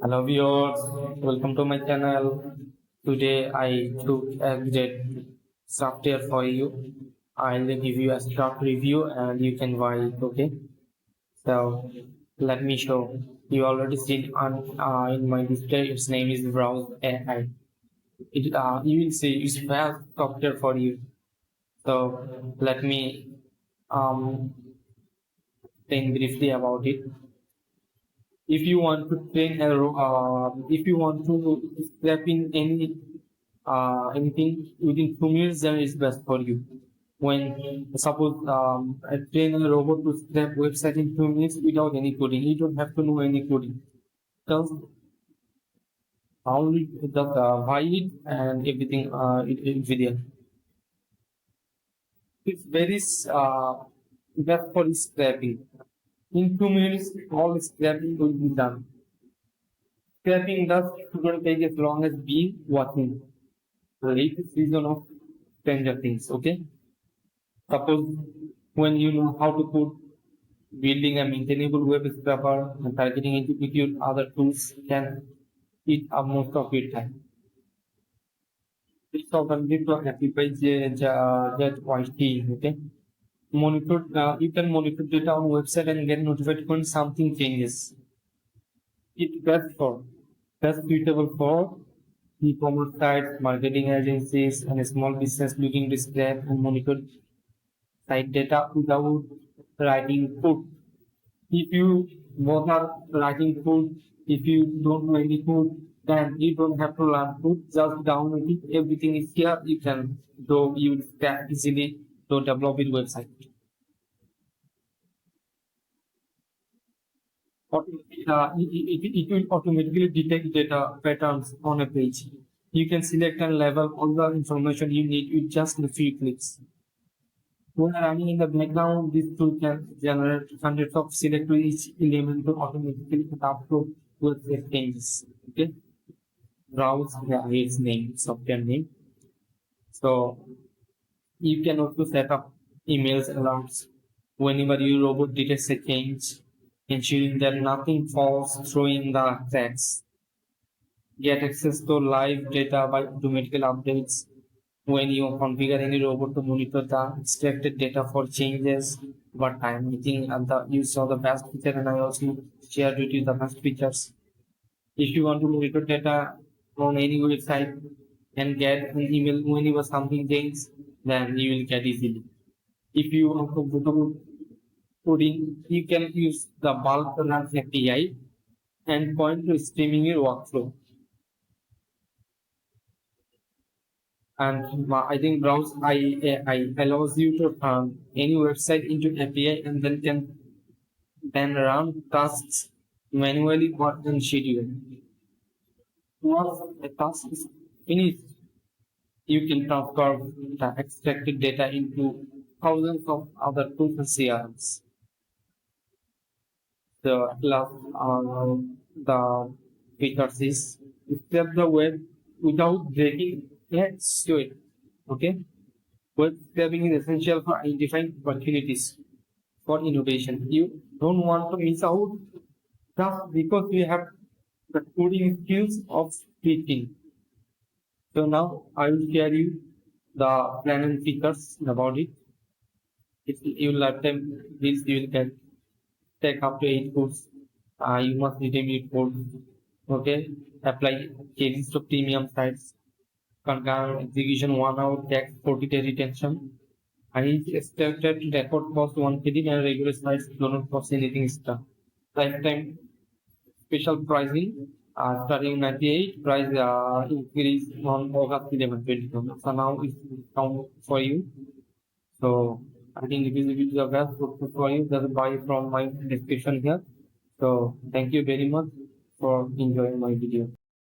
Hello viewers, welcome to my channel. Today I took a great software for you. I'll give you a short review and you can buy it. Okay, so let me show. You already seen on in my display. Its name is BrowseAI. You will see it's fast software for you. So let me um explain briefly about it. If you want to train a if you want to step in anything within 2 minutes, then it's best for you. When suppose I train a robot to scrap website in 2 minutes without any coding, you don't have to know any coding. Just only just buy it and everything it's there. It's very best for scrapping. In 2 minutes, all scrapping will be done. Scrapping does shouldn't take as long as being watching. The latest season of Stranger Things. Okay, suppose when you know how to put building a maintainable web scrapper and targeting it with your other tools can eat up most of your time. This often leads to amplify that YT. Okay, you can monitor data on website and get notified when something changes. It's best suitable for e-commerce sites, marketing agencies, and small business looking to scrape and monitor site data without writing code. If you both are writing code, if you don't know any code, then you don't have to learn code. Just download it. Everything is here. You can do you can easily to develop your website. It will automatically detect data patterns on a page. You can select and label all the information you need with just a few clicks. When running in the background, this tool can generate hundreds of select to each element to automatically adapt to website changes. Okay, browse its name, software name. So you can also set up emails alerts whenever your robot detects a change, ensuring that nothing falls through in the cracks. Get access to live data by automatical updates when you configure any robot to monitor the extracted data for changes over time. I think you saw the best feature, and I also shared with you the best features. If you want to monitor data on any website and get an email whenever something changes, then you will get easily. If you want to go to coding, you can use the bulk run API and point to streaming your workflow. And I think BrowseAI allows you to turn any website into API and then run tasks manually or on schedule. Once a task is finished, you can transfer the extracted data into thousands of other tools and CRMs. The features is step the web without breaking a sweat. Okay, web scraping is essential for identifying opportunities for innovation. You don't want to miss out just because you have the coding skills of speaking. So now I will share you the plan and features about it. If you lifetime this, you will get take up to 8 course. You must redeem it code. Okay, apply cases to premium sites. Concurrent execution 1 hour, tax 40-day retention. And each expected record cost 1 credit and regular sites do not cost anything extra. Lifetime special pricing starting 98, price increase on August 11, 2020. So now it's discount for you. So I think it is the best for you. Just buy from my description here. So thank you very much for enjoying my video.